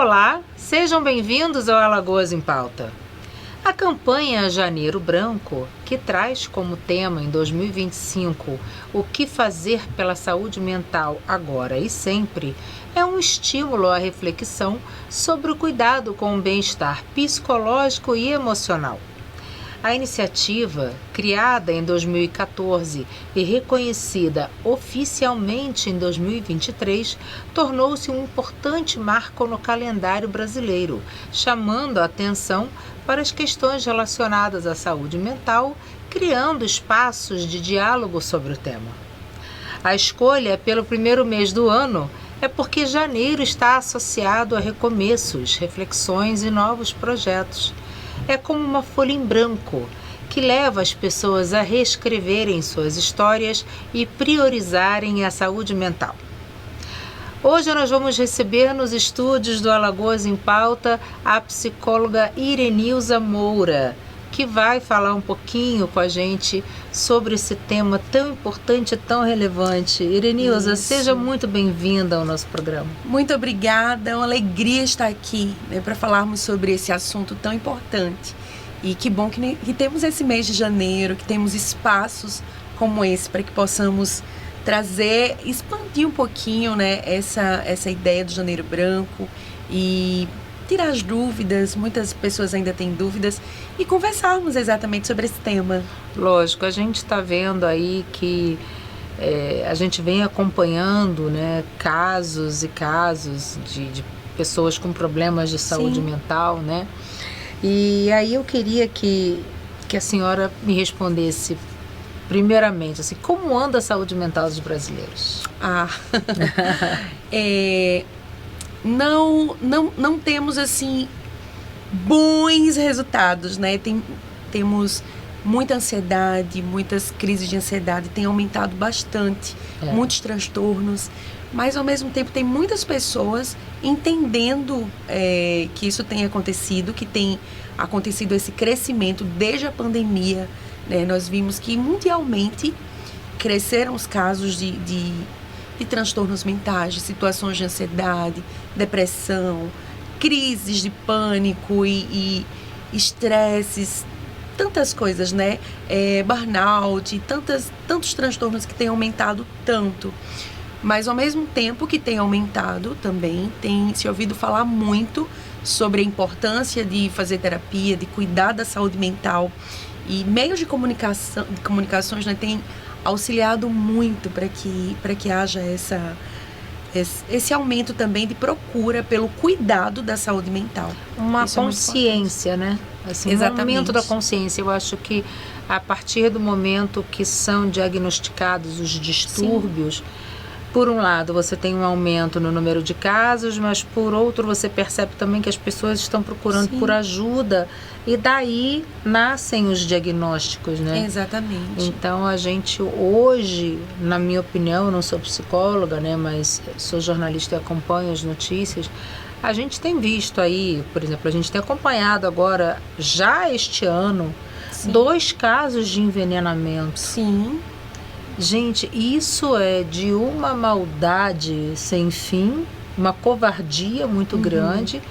Olá, sejam bem-vindos ao Alagoas em Pauta. A campanha Janeiro Branco, que traz como tema em 2025 o que fazer pela saúde mental agora e sempre, é um estímulo à reflexão sobre o cuidado com o bem-estar psicológico e emocional. A iniciativa, criada em 2014 e reconhecida oficialmente em 2023, tornou-se um importante marco no calendário brasileiro, chamando a atenção para as questões relacionadas à saúde mental, criando espaços de diálogo sobre o tema. A escolha pelo primeiro mês do ano é porque janeiro está associado a recomeços, reflexões e novos projetos. É como uma folha em branco que leva as pessoas a reescreverem suas histórias e priorizarem a saúde mental. Hoje nós vamos receber nos estúdios do Alagoas em Pauta a psicóloga Irenilza Moura, que vai falar um pouquinho com a gente sobre esse tema tão importante e tão relevante. Irenilza, seja muito bem-vinda ao nosso programa. Muito obrigada, é uma alegria estar aqui, para falarmos sobre esse assunto tão importante. E que bom que temos esse mês de janeiro, que temos espaços como esse para que possamos trazer, expandir um pouquinho, essa ideia do Janeiro Branco e tirar as dúvidas, muitas pessoas ainda têm dúvidas, e conversarmos exatamente sobre esse tema. Lógico, a gente está vendo aí que a gente vem acompanhando, casos e casos de pessoas com problemas de saúde mental, E aí eu queria que a senhora me respondesse primeiramente, assim, como anda a saúde mental dos brasileiros? Não temos, assim, bons resultados, Temos muita ansiedade, muitas crises de ansiedade, tem aumentado bastante, muitos transtornos, mas ao mesmo tempo tem muitas pessoas entendendo que isso tem acontecido, que tem acontecido esse crescimento desde a pandemia, Nós vimos que mundialmente cresceram os casos de transtornos mentais, de situações de ansiedade, depressão, crises de pânico e estresses, tantas coisas, burnout, tantos transtornos que têm aumentado tanto. Mas ao mesmo tempo que tem aumentado também, tem se ouvido falar muito sobre a importância de fazer terapia, de cuidar da saúde mental. E meios de comunicações têm auxiliado muito para que haja esse aumento também de procura pelo cuidado da saúde mental. Uma consciência, Assim, exatamente. Um aumento da consciência. Eu acho que a partir do momento que são diagnosticados os distúrbios, por um lado você tem um aumento no número de casos, mas por outro você percebe também que as pessoas estão procurando por ajuda, e daí nascem os diagnósticos, Exatamente. Então a gente hoje, na minha opinião, eu não sou psicóloga, mas sou jornalista e acompanho as notícias, a gente tem visto aí, por exemplo, a gente tem acompanhado agora, já este ano, 2 casos de envenenamento. Sim. Gente, isso é de uma maldade sem fim, uma covardia muito grande,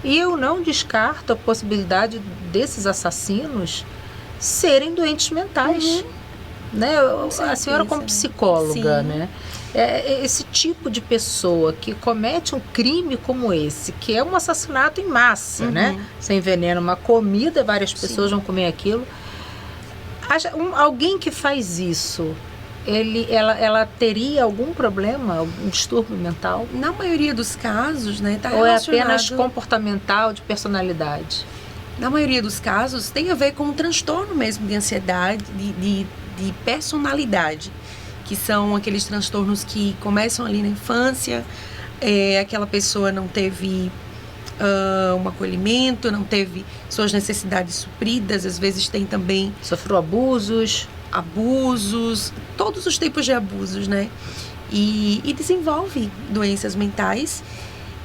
e eu não descarto a possibilidade desses assassinos serem doentes mentais. A senhora como psicóloga, esse tipo de pessoa que comete um crime como esse, que é um assassinato em massa, Você envenena uma comida, várias pessoas vão comer aquilo. Alguém que faz isso, ela teria algum problema, algum distúrbio mental? Na maioria dos casos, tá Ou é apenas comportamental, de personalidade? Na maioria dos casos, tem a ver com um transtorno mesmo de ansiedade, de personalidade, que são aqueles transtornos que começam ali na infância, aquela pessoa não teve um acolhimento, não teve suas necessidades supridas, às vezes tem também... Sofreu abusos, todos os tipos de abusos, E desenvolve doenças mentais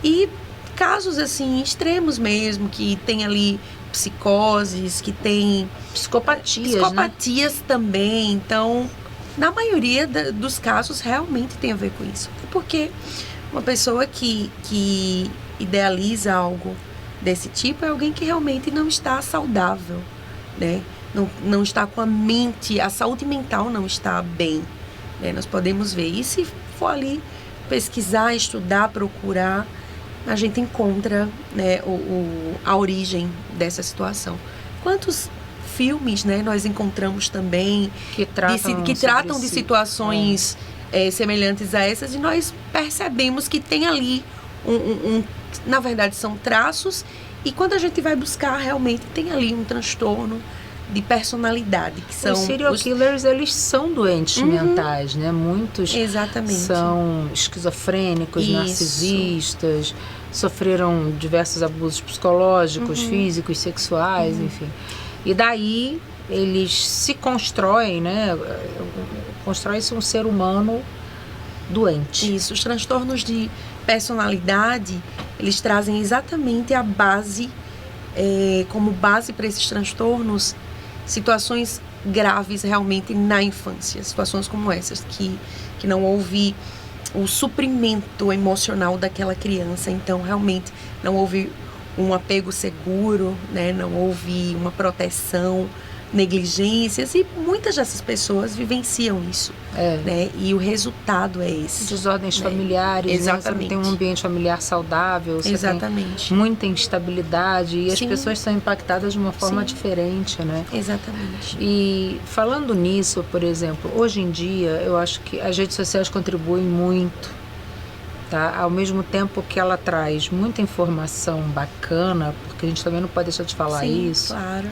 e casos, assim, extremos mesmo, que tem ali psicoses, que tem psicopatias também. Então, na maioria dos casos, realmente tem a ver com isso. Porque uma pessoa que idealiza algo desse tipo é alguém que realmente não está saudável, né? Não está com a mente, a saúde mental não está bem, né? Nós podemos ver. E se for ali pesquisar, estudar, procurar, a gente encontra, né, a origem dessa situação. Quantos filmes, né, nós encontramos também que tratam de situações semelhantes a essas, e nós percebemos que tem ali na verdade são traços, e quando a gente vai buscar, realmente tem ali um transtorno de personalidade, que são... Os serial killers, eles são doentes mentais, né? Muitos são esquizofrênicos, narcisistas, sofreram diversos abusos psicológicos, físicos, sexuais, enfim. E daí eles se constroem, né? Constrói-se um ser humano doente. Isso, os transtornos de personalidade, eles trazem exatamente a base, como base para esses transtornos, situações graves realmente na infância, situações como essas, que não houve o suprimento emocional daquela criança, então realmente não houve um apego seguro, né? Não houve uma proteção, negligências, e muitas dessas pessoas vivenciam isso, né? E o resultado é esse. Desordens familiares, exatamente. Né? Você não tem um ambiente familiar saudável, você tem muita instabilidade, e as pessoas são impactadas de uma forma diferente, né? Exatamente. E falando nisso, por exemplo, hoje em dia, eu acho que as redes sociais contribuem muito, tá? Ao mesmo tempo que ela traz muita informação bacana, porque a gente também não pode deixar de falar isso. Claro.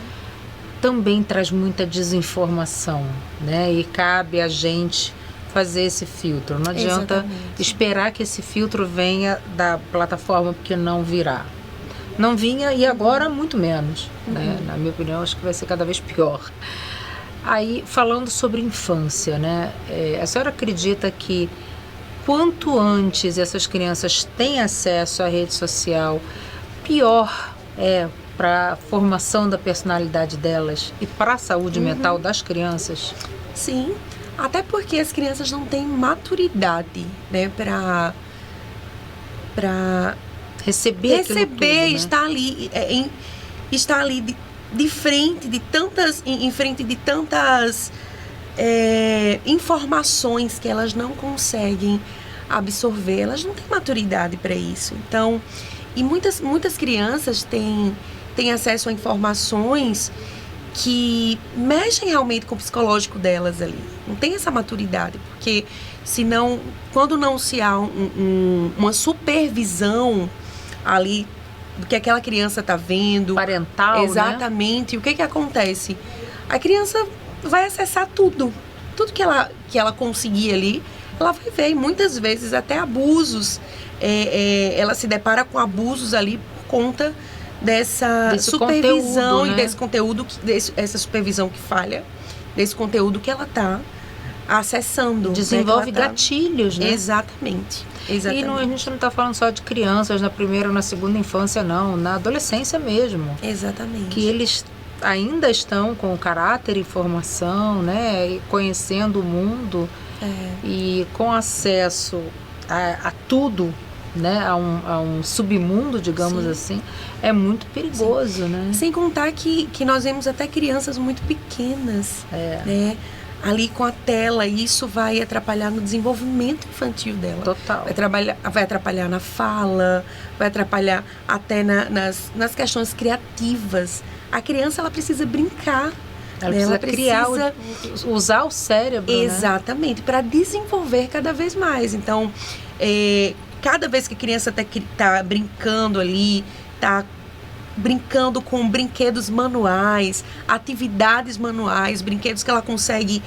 Também traz muita desinformação, né? E cabe a gente fazer esse filtro. Não adianta esperar que esse filtro venha da plataforma, porque não virá. Não vinha, e agora muito menos, né? Na minha opinião, acho que vai ser cada vez pior. Aí, falando sobre infância, né? A senhora acredita que quanto antes essas crianças têm acesso à rede social, pior é para a formação da personalidade delas e para a saúde mental das crianças? Sim, até porque as crianças não têm maturidade, né, para receber tudo, né? estar ali de frente de tantas, em frente de tantas informações que elas não conseguem absorver, elas não têm maturidade para isso. Então, e muitas crianças têm acesso a informações que mexem realmente com o psicológico delas ali. Não tem essa maturidade, porque senão, quando não se há uma supervisão ali do que aquela criança está vendo, parental, exatamente, né? O que acontece? A criança vai acessar tudo que ela conseguir ali, ela vai ver, e muitas vezes até abusos, ela se depara com abusos ali por conta dessa supervisão, conteúdo, né? E desse conteúdo, essa supervisão que falha, desse conteúdo que ela está acessando. Desenvolve gatilhos, né? Exatamente. E a gente não está falando só de crianças na primeira ou na segunda infância, não. Na adolescência mesmo. Exatamente. Que eles ainda estão com caráter e formação, né? E conhecendo o mundo. E com acesso a tudo, né, a um submundo, digamos assim, é muito perigoso, né? Sem contar que nós vemos até crianças muito pequenas, né, ali com a tela, e isso vai atrapalhar no desenvolvimento infantil dela. Total. Vai atrapalhar na fala, vai atrapalhar até nas questões criativas. A criança, ela precisa brincar. Ela precisa usar o cérebro, exatamente, né? Para desenvolver cada vez mais. Então, cada vez que a criança está brincando ali, está brincando com brinquedos manuais, atividades manuais, brinquedos que ela consegue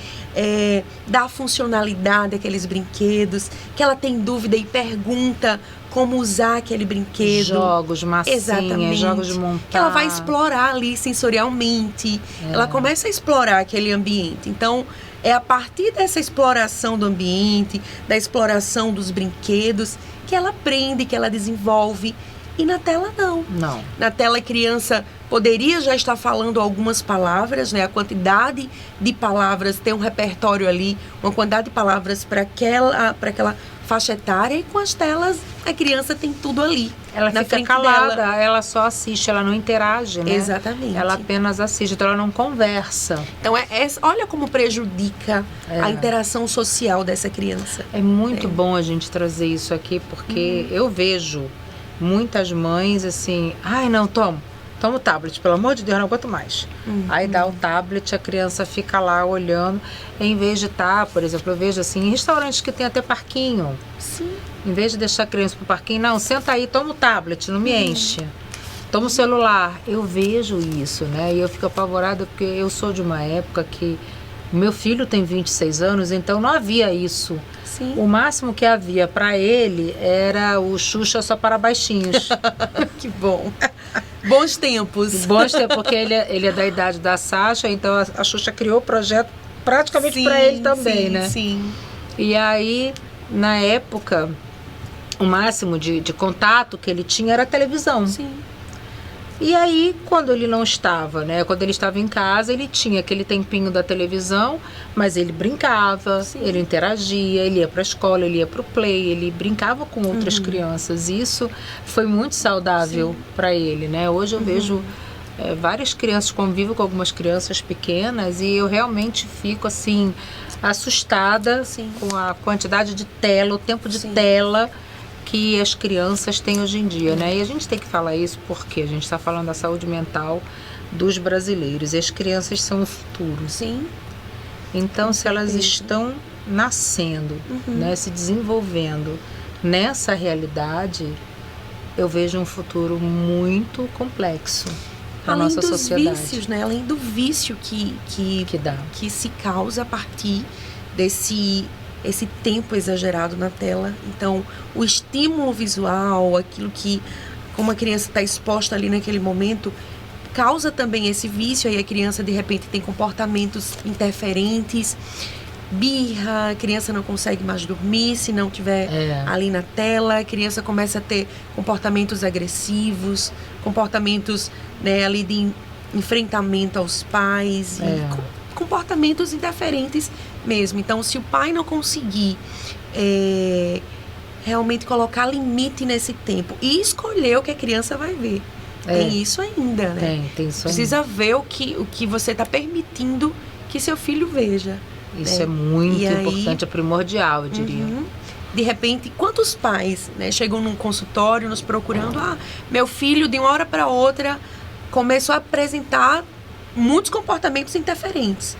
dar funcionalidade àqueles brinquedos, que ela tem dúvida e pergunta como usar aquele brinquedo. Jogos, massinhas, jogos de montar. Que ela vai explorar ali sensorialmente. Ela começa a explorar aquele ambiente. Então, é a partir dessa exploração do ambiente, da exploração dos brinquedos, que ela aprende, que ela desenvolve E na tela não. Não. Na tela a criança poderia já estar falando algumas palavras, né? A quantidade de palavras, tem um repertório ali, uma quantidade de palavras para aquela faixa etária, e com as telas a criança tem tudo ali. Ela na fica frente calada, dela. ela só assiste, ela não interage, né? Exatamente. Ela apenas assiste, então ela não conversa. Então, olha como prejudica a interação social dessa criança. É muito bom a gente trazer isso aqui, porque eu vejo muitas mães assim, ai não, toma o tablet, pelo amor de Deus, não aguento mais. Aí dá o tablet, a criança fica lá olhando, em vez de estar, por exemplo, eu vejo assim, em restaurantes que tem até parquinho. Sim. Em vez de deixar a criança pro parquinho, não, senta aí, toma o tablet, não me enche. Toma o celular. Eu vejo isso, né? E eu fico apavorada porque eu sou de uma época que meu filho tem 26 anos, então não havia isso. Sim. O máximo que havia para ele era o Xuxa só para baixinhos. Que bom. Bons tempos. Bons tempos, porque ele é da idade da Sasha, então a Xuxa criou o projeto praticamente para ele também, né? Sim. E aí, na época, o máximo de contato que ele tinha era a televisão. Sim. E aí, quando ele não estava, né? Quando ele estava em casa, ele tinha aquele tempinho da televisão, mas ele brincava, ele interagia, ele ia para a escola, ele ia para o play, ele brincava com outras crianças. E isso foi muito saudável para ele, né? Hoje eu vejo várias crianças, convivo com algumas crianças pequenas e eu realmente fico assim assustada com a quantidade de tela, o tempo de tela que as crianças têm hoje em dia, né? E a gente tem que falar isso porque a gente está falando da saúde mental dos brasileiros. E as crianças são o futuro. Sim. Então, se elas estão nascendo, né, se desenvolvendo nessa realidade, eu vejo um futuro muito complexo na nossa sociedade. Além dos vícios, né? Além do vício que se causa a partir esse tempo exagerado na tela. Então, o estímulo visual, aquilo que, como a criança está exposta ali naquele momento, causa também esse vício. Aí a criança, de repente, tem comportamentos interferentes, birra, a criança não consegue mais dormir se não tiver ali na tela, a criança começa a ter comportamentos agressivos, comportamentos, né, ali de enfrentamento aos pais, e comportamentos interferentes mesmo. Então, se o pai não conseguir realmente colocar limite nesse tempo e escolher o que a criança vai ver, tem isso ainda, né? Tem isso Precisa ainda. ver o que você está permitindo que seu filho veja. Isso é muito importante, é primordial, eu diria. De repente, quantos pais, né, chegam num consultório nos procurando, meu filho de uma hora para outra começou a apresentar muitos comportamentos interferentes.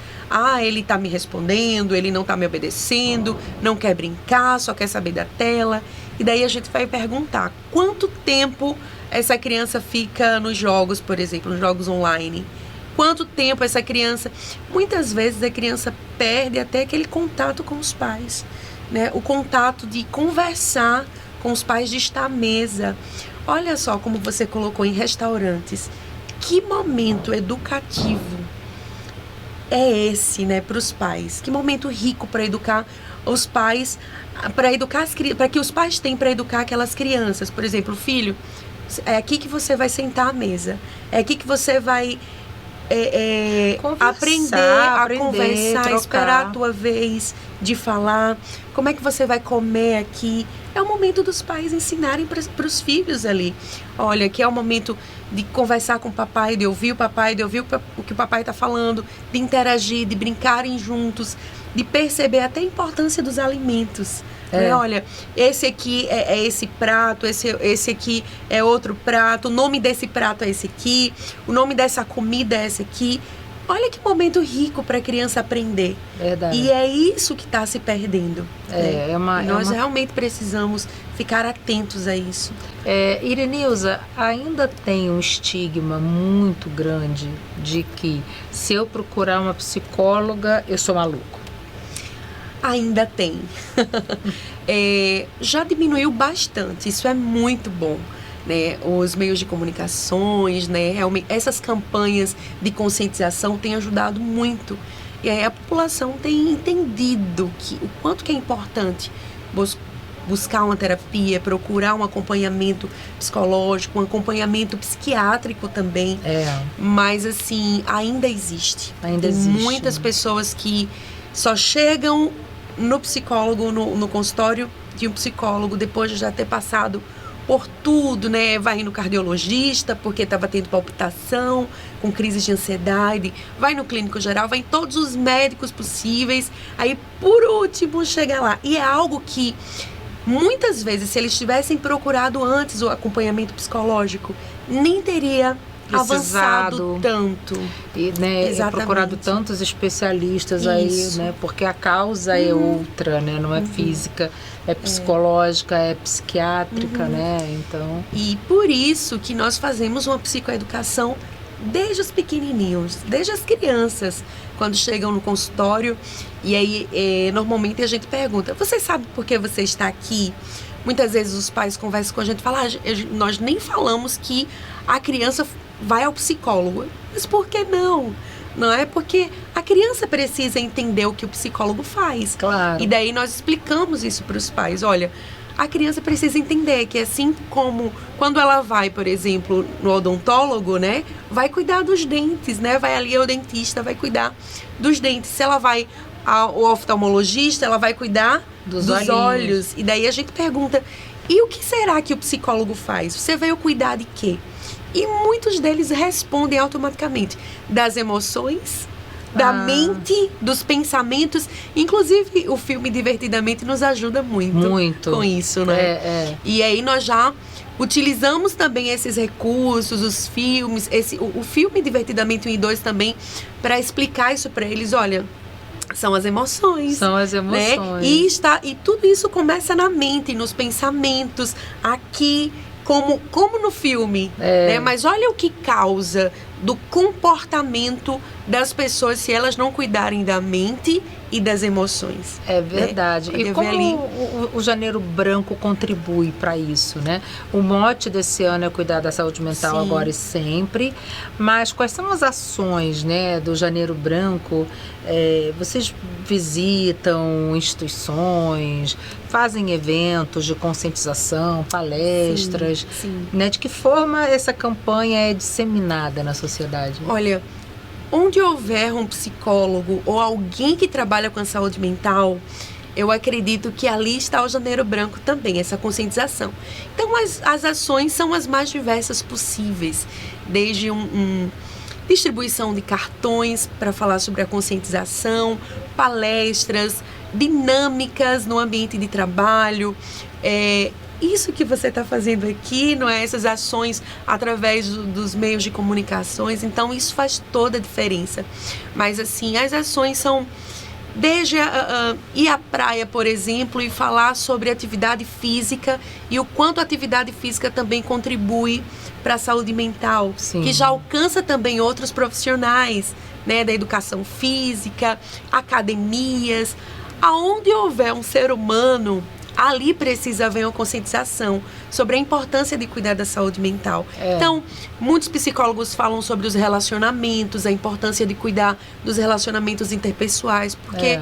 Ele está me respondendo, ele não está me obedecendo, não quer brincar, só quer saber da tela. E daí a gente vai perguntar quanto tempo essa criança fica nos jogos, por exemplo, nos jogos online. Quanto tempo essa criança... Muitas vezes a criança perde até aquele contato com os pais, né? O contato de conversar com os pais, de estar à mesa. Olha só como você colocou em restaurantes. Que momento educativo é esse, né, para os pais? Que momento rico para educar os pais, para que os pais têm para educar aquelas crianças. Por exemplo, filho, é aqui que você vai sentar à mesa. É aqui que você vai aprender a conversar, trocar, esperar a tua vez de falar. Como é que você vai comer aqui? É o momento dos pais ensinarem para os filhos ali. Olha, aqui é o momento de conversar com o papai, de ouvir o papai, de ouvir o que o papai está falando, de interagir, de brincarem juntos, de perceber até a importância dos alimentos. Né? Olha, esse aqui é esse prato, esse aqui é outro prato, o nome desse prato é esse aqui, o nome dessa comida é esse aqui. Olha que momento rico para a criança aprender. Verdade. E é isso que está se perdendo. Nós realmente precisamos ficar atentos a isso. Irenilza, ainda tem um estigma muito grande de que se eu procurar uma psicóloga, eu sou maluco. Ainda tem. Já diminuiu bastante, isso é muito bom. Né, os meios de comunicações, né, essas campanhas de conscientização têm ajudado muito. E aí a população tem entendido o quanto que é importante buscar uma terapia, procurar um acompanhamento psicológico, um acompanhamento psiquiátrico também. Mas, assim, ainda existe. Tem muitas pessoas que só chegam no psicólogo, no consultório de um psicólogo, depois de já ter passado por tudo, né? Vai no cardiologista porque estava tendo palpitação, com crises de ansiedade, vai no clínico geral, vai em todos os médicos possíveis, aí por último chega lá. E é algo que muitas vezes, se eles tivessem procurado antes o acompanhamento psicológico, nem teria avançado tanto. E, né, procurado tantos especialistas aí, né? Porque a causa é outra, né? Não é física, é psicológica, é psiquiátrica, né? Então... E por isso que nós fazemos uma psicoeducação desde os pequenininhos, desde as crianças, quando chegam no consultório. E aí, normalmente a gente pergunta, você sabe por que você está aqui? Muitas vezes os pais conversam com a gente e falam, nós nem falamos que a criança vai ao psicólogo. Mas por que não? Não é porque a criança precisa entender o que o psicólogo faz. Claro. E daí nós explicamos isso para os pais. Olha, a criança precisa entender que assim como quando ela vai, por exemplo, no odontólogo, né? Vai cuidar dos dentes, né? Vai ali ao dentista, vai cuidar dos dentes. Se ela vai ao oftalmologista, ela vai cuidar dos olhos. E daí a gente pergunta, e o que será que o psicólogo faz? Você veio cuidar de quê? E muitos deles respondem automaticamente das emoções, da mente, dos pensamentos. Inclusive, o filme Divertidamente nos ajuda muito com isso, né? E aí nós já utilizamos também esses recursos, os filmes, o filme Divertidamente 1 e 2 também, para explicar isso para eles. Olha, são as emoções. São as emoções. Né? E tudo isso começa na mente, nos pensamentos, aqui, como no filme. Né? Mas olha o que causa do comportamento das pessoas se elas não cuidarem da mente e das emoções. É verdade. Né? E como o Janeiro Branco contribui para isso, né? O mote desse ano é cuidar da saúde mental agora e sempre. Mas quais são as ações, né, do Janeiro Branco? Vocês visitam instituições, fazem eventos de conscientização, palestras, né? De que forma essa campanha é disseminada na sociedade? Olha, onde houver um psicólogo ou alguém que trabalha com a saúde mental, eu acredito que ali está o Janeiro Branco também, essa conscientização. Então, as ações são as mais diversas possíveis, desde distribuição de cartões para falar sobre a conscientização, palestras, dinâmicas no ambiente de trabalho, isso que você está fazendo aqui, não é? Essas ações através dos meios de comunicações, então isso faz toda a diferença. Mas assim, as ações são desde ir à praia, por exemplo, e falar sobre atividade física e o quanto a atividade física também contribui para a saúde mental, que já alcança também outros profissionais, né, da educação física, academias. Aonde houver um ser humano, ali precisa haver uma conscientização sobre a importância de cuidar da saúde mental. Então, muitos psicólogos falam sobre os relacionamentos, a importância de cuidar dos relacionamentos interpessoais, porque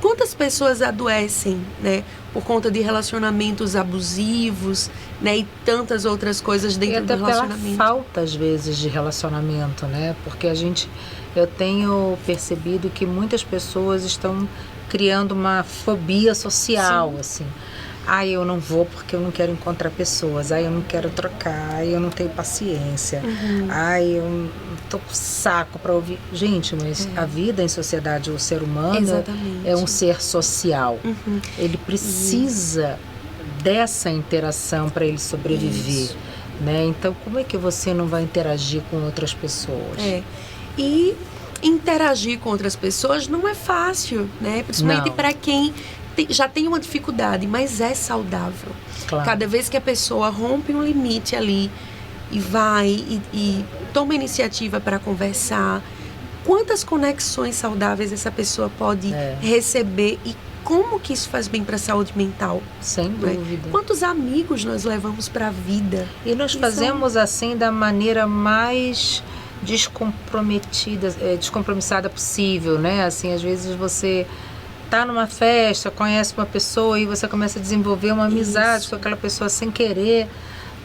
quantas pessoas adoecem, né, por conta de relacionamentos abusivos, né, e tantas outras coisas dentro do relacionamento. E até pela falta, às vezes, de relacionamento, né, porque eu tenho percebido que muitas pessoas estão criando uma fobia social, assim. Eu não vou porque eu não quero encontrar pessoas. Eu não quero trocar. Eu não tenho paciência. Eu tô com saco para ouvir. Gente, mas a vida em sociedade, o ser humano é um ser social. Ele precisa dessa interação para ele sobreviver, né? Então, como é que você não vai interagir com outras pessoas? E interagir com outras pessoas não é fácil, né? Principalmente para quem já tem uma dificuldade, mas é saudável. Claro. Cada vez que a pessoa rompe um limite ali e vai e toma iniciativa para conversar, quantas conexões saudáveis essa pessoa pode receber e como que isso faz bem para a saúde mental? Sem dúvida. Quantos amigos nós levamos para a vida? E nós fazemos assim da maneira mais descompromissada possível, né? Assim, às vezes você tá numa festa, conhece uma pessoa e você começa a desenvolver uma amizade com aquela pessoa sem querer,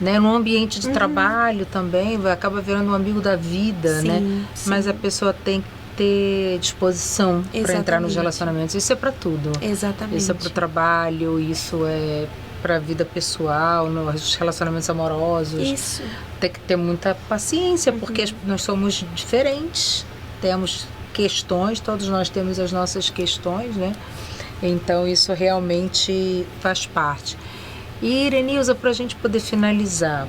né? No ambiente de trabalho também, acaba virando um amigo da vida, né? Sim. Mas a pessoa tem que ter disposição para entrar nos relacionamentos. Isso é para tudo. Exatamente. Isso é para o trabalho, isso é para a vida pessoal, nos relacionamentos amorosos. Isso. Tem que ter muita paciência, porque nós somos diferentes, temos questões, todos nós temos as nossas questões, né? Então isso realmente faz parte. E Irenilza, para a gente poder finalizar,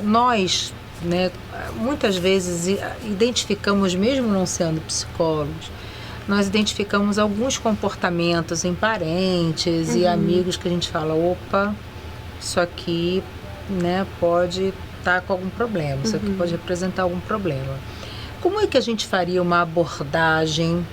nós, né, muitas vezes identificamos, mesmo não sendo psicólogos, nós identificamos alguns comportamentos em parentes e amigos que a gente fala, opa, isso aqui, né, pode estar com algum problema, isso aqui pode representar algum problema. Como é que a gente faria uma abordagem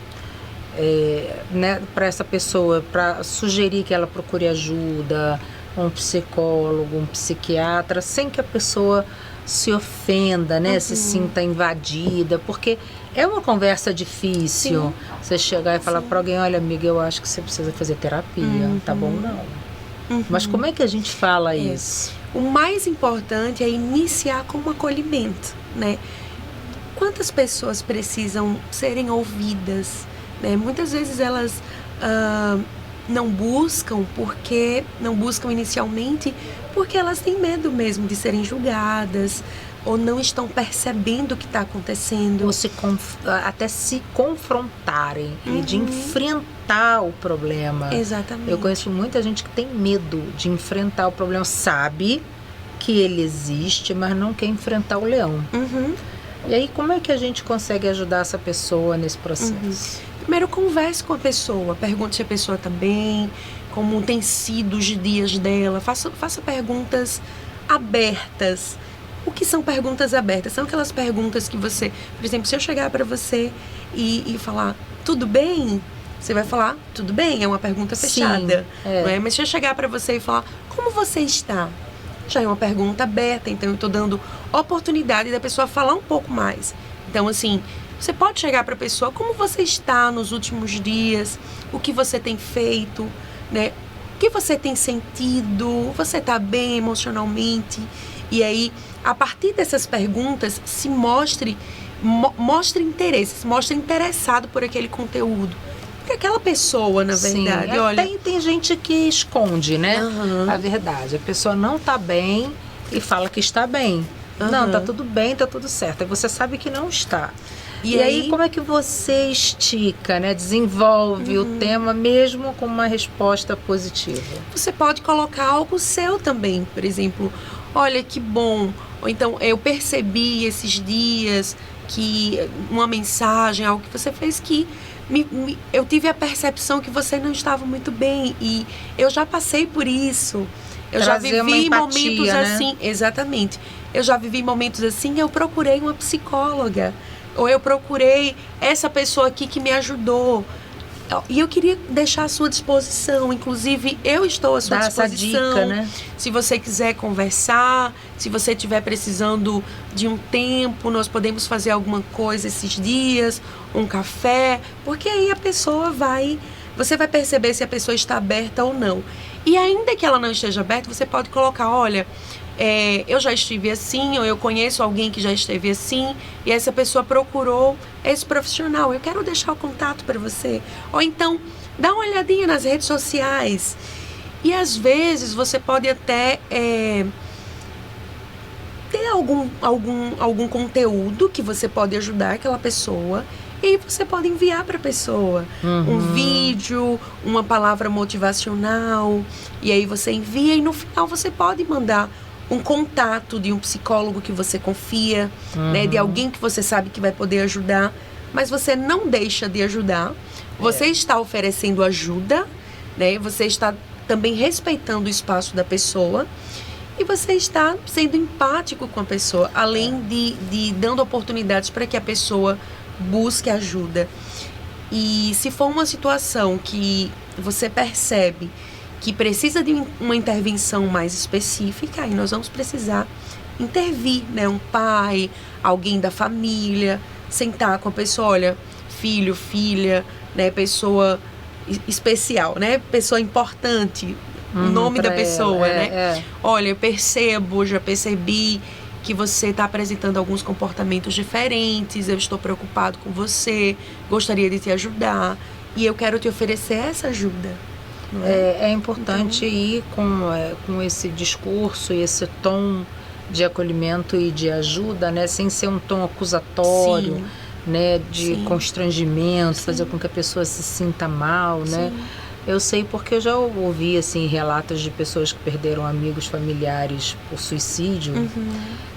né, para essa pessoa, para sugerir que ela procure ajuda, um psicólogo, um psiquiatra, sem que a pessoa se ofenda, né, se sinta invadida, porque é uma conversa difícil. Você chegar e falar para alguém, olha, amiga, eu acho que você precisa fazer terapia, tá bom? Não. Mas como é que a gente fala isso? O mais importante é iniciar com um acolhimento, né? Quantas pessoas precisam serem ouvidas, né? Muitas vezes elas não buscam inicialmente porque elas têm medo mesmo de serem julgadas ou não estão percebendo o que está acontecendo. Ou até se confrontarem e de enfrentar o problema. Exatamente. Eu conheço muita gente que tem medo de enfrentar o problema, sabe que ele existe, mas não quer enfrentar o leão. E aí, como é que a gente consegue ajudar essa pessoa nesse processo? Primeiro, converse com a pessoa, pergunte se a pessoa está bem, como tem sido os dias dela, faça perguntas abertas. O que são perguntas abertas? São aquelas perguntas que você, por exemplo, se eu chegar para você e falar, tudo bem? Você vai falar, tudo bem, é uma pergunta fechada. Sim, não é? Mas se eu chegar para você e falar, como você está? Já é uma pergunta aberta, então eu estou dando oportunidade da pessoa falar um pouco mais. Então, assim, você pode chegar para a pessoa, como você está nos últimos dias, o que você tem feito, né? O que você tem sentido, você está bem emocionalmente? E aí, a partir dessas perguntas, se mostre interesse, se mostre interessado por aquele conteúdo. Por aquela pessoa, na verdade. Sim, olha, tem gente que esconde, né? A verdade. A pessoa não está bem e fala que está bem. Não, tá tudo bem, tá tudo certo. Aí você sabe que não está. E aí, como é que você estica, né? Desenvolve o tema mesmo com uma resposta positiva? Você pode colocar algo seu também. Por exemplo, olha que bom. Ou então, eu percebi esses dias que uma mensagem, algo que você fez que eu tive a percepção que você não estava muito bem. E eu já passei por isso. Eu já vivi empatia, momentos né? assim. Exatamente. Eu já vivi momentos assim, eu procurei uma psicóloga. Ou eu procurei essa pessoa aqui que me ajudou. E eu queria deixar à sua disposição. Inclusive, eu estou à sua disposição. Essa dica, né? Se você quiser conversar, se você estiver precisando de um tempo, nós podemos fazer alguma coisa esses dias, um café. Porque aí a pessoa você vai perceber se a pessoa está aberta ou não. E ainda que ela não esteja aberta, você pode colocar, olha, eu já estive assim, ou eu conheço alguém que já esteve assim, e essa pessoa procurou esse profissional. Eu quero deixar o contato para você. Ou então, dá uma olhadinha nas redes sociais. E às vezes você pode até ter algum conteúdo que você pode ajudar aquela pessoa. E aí você pode enviar para a pessoa um vídeo, uma palavra motivacional. E aí você envia e no final você pode mandar um contato de um psicólogo que você confia, né, de alguém que você sabe que vai poder ajudar, mas você não deixa de ajudar. Você está oferecendo ajuda, né? Você está também respeitando o espaço da pessoa e você está sendo empático com a pessoa, além de dando oportunidades para que a pessoa busque ajuda. E se for uma situação que você percebe que precisa de uma intervenção mais específica, aí nós vamos precisar intervir, né? Um pai, alguém da família, sentar com a pessoa, olha, filho, filha, né? Pessoa especial, né? Pessoa importante, o nome da pessoa, né? Olha, eu já percebi que você está apresentando alguns comportamentos diferentes, eu estou preocupado com você, gostaria de te ajudar e eu quero te oferecer essa ajuda. Não é? É importante ir com esse discurso e esse tom de acolhimento e de ajuda, né? Sem ser um tom acusatório, Sim. né? De Sim. constrangimento, Sim. fazer com que a pessoa se sinta mal, né? Sim. Eu sei porque eu já ouvi assim, relatos de pessoas que perderam amigos familiares por suicídio.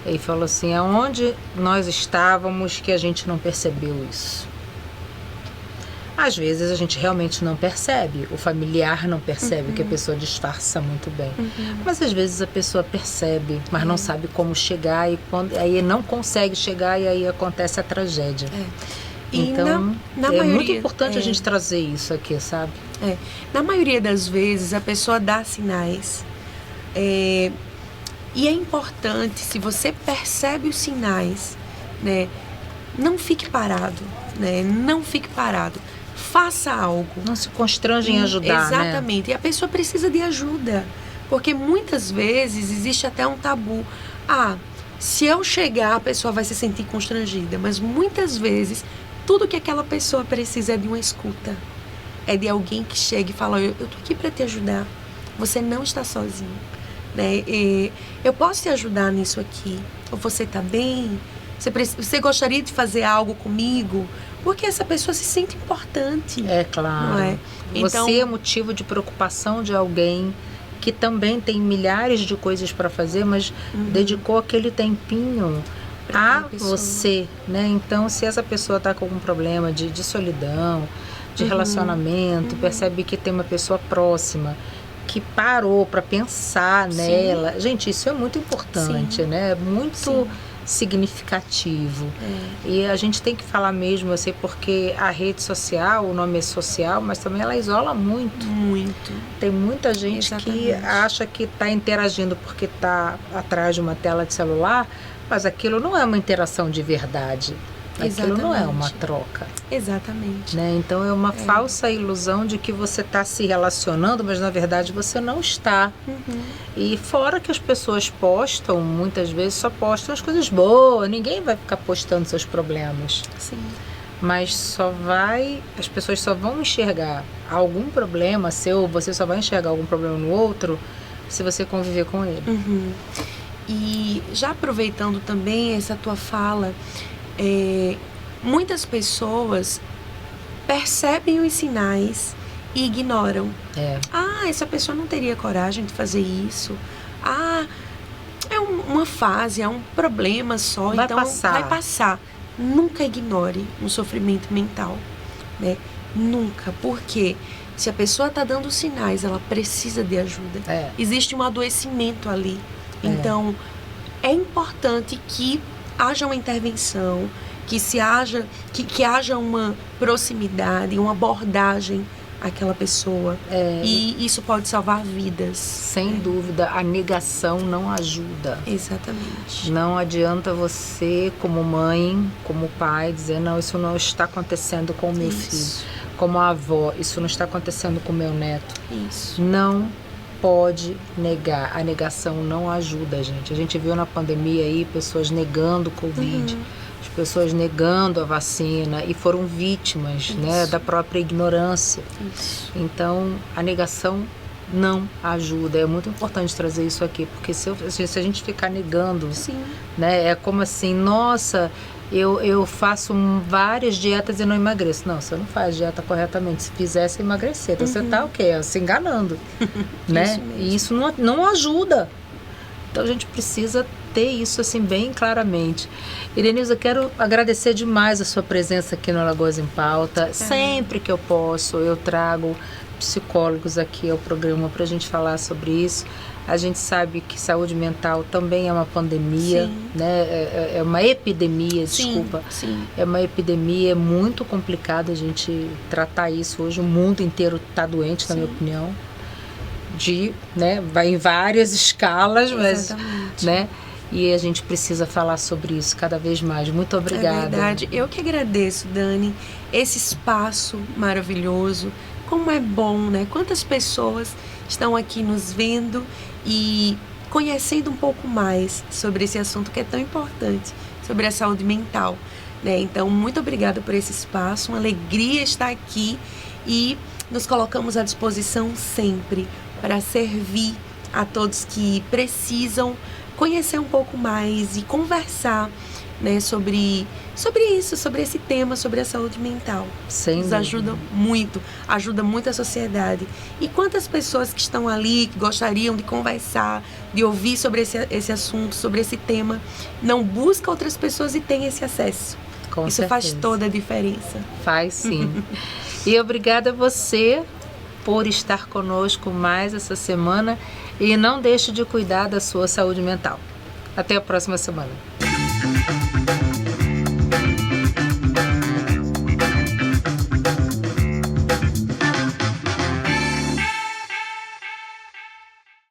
E falou assim, aonde nós estávamos que a gente não percebeu isso? Às vezes a gente realmente não percebe, o familiar não percebe, que a pessoa disfarça muito bem. Mas às vezes a pessoa percebe, mas não sabe como chegar, e aí não consegue chegar e aí acontece a tragédia. Então, na é maioria, muito importante a gente trazer isso aqui, sabe? Na maioria das vezes, a pessoa dá sinais. E é importante, se você percebe os sinais, né, não fique parado, né? Não fique parado. Faça algo. Não se constrange em ajudar, exatamente. né? E a pessoa precisa de ajuda. Porque muitas vezes existe até um tabu. Se eu chegar, a pessoa vai se sentir constrangida. Mas muitas vezes, tudo que aquela pessoa precisa é de uma escuta. É de alguém que chega e fala, eu tô aqui para te ajudar. Você não está sozinho. Né? Eu posso te ajudar nisso aqui. Ou você tá bem? Você gostaria de fazer algo comigo? Porque essa pessoa se sente importante. É claro. Não é? Então, você é motivo de preocupação de alguém que também tem milhares de coisas para fazer, mas dedicou aquele tempinho a você, né? Então, se essa pessoa está com algum problema de solidão, de relacionamento, percebe que tem uma pessoa próxima que parou para pensar nela. Gente, isso é muito importante, né? Muito significativo. E a gente tem que falar mesmo, assim, porque a rede social, o nome é social, mas também ela isola muito. Muito. Tem muita gente que acha que está interagindo porque está atrás de uma tela de celular, mas aquilo não é uma interação de verdade. Aquilo não é uma troca. Exatamente. Né? Então é uma falsa ilusão de que você está se relacionando, mas na verdade você não está. E fora que as pessoas postam, muitas vezes só postam as coisas boas, ninguém vai ficar postando seus problemas. Sim. Mas as pessoas só vão enxergar algum problema seu, você só vai enxergar algum problema no outro se você conviver com ele. E já aproveitando também essa tua fala, muitas pessoas percebem os sinais e ignoram. Essa pessoa não teria coragem de fazer isso. É uma fase, é um problema só, vai então vai passar. Nunca ignore um sofrimento mental, né? Nunca, porque se a pessoa está dando sinais, ela precisa de ajuda. Existe um adoecimento ali. Então, é importante que haja uma intervenção, que haja uma proximidade, uma abordagem àquela pessoa. E isso pode salvar vidas. Sem dúvida, a negação não ajuda. Exatamente. Não adianta você, como mãe, como pai, dizer, não, isso não está acontecendo com o meu filho. Como avó, isso não está acontecendo com o meu neto. Isso. Não pode negar. A negação não ajuda, gente. A gente viu na pandemia aí pessoas negando o Covid, as pessoas negando a vacina e foram vítimas, né, da própria ignorância. Então, a negação não ajuda. É muito importante trazer isso aqui, porque se a gente ficar negando, né, é como assim, nossa, eu faço várias dietas e não emagreço. Não, você não faz dieta corretamente. Se fizesse, emagrecer. Então você está o quê? Se enganando. Né? E isso não ajuda. Então a gente precisa ter isso assim bem claramente. Irenilza, quero agradecer demais a sua presença aqui no Alagoas em Pauta. Sempre que eu posso, eu trago psicólogos aqui ao programa para a gente falar sobre isso. A gente sabe que saúde mental também é uma pandemia, né? É uma epidemia, desculpa. É uma epidemia, é muito complicado a gente tratar isso hoje. O mundo inteiro está doente, na minha opinião. Né? Vai em várias escalas, mas, né? E a gente precisa falar sobre isso cada vez mais. Muito obrigada. É verdade. Eu que agradeço, Dani, esse espaço maravilhoso, como é bom, né? Quantas pessoas estão aqui nos vendo e conhecendo um pouco mais sobre esse assunto que é tão importante, sobre a saúde mental, né? Então, muito obrigada por esse espaço, uma alegria estar aqui e nos colocamos à disposição sempre para servir a todos que precisam conhecer um pouco mais e conversar, né, sobre isso, sobre esse tema, sobre a saúde mental. Nos ajuda muito a sociedade. E quantas pessoas que estão ali, que gostariam de conversar, de ouvir sobre esse assunto, sobre esse tema, não busca outras pessoas e tem esse acesso. Com isso certeza. Faz toda a diferença. Faz sim. E obrigada a você por estar conosco mais essa semana e não deixe de cuidar da sua saúde mental. Até a próxima semana.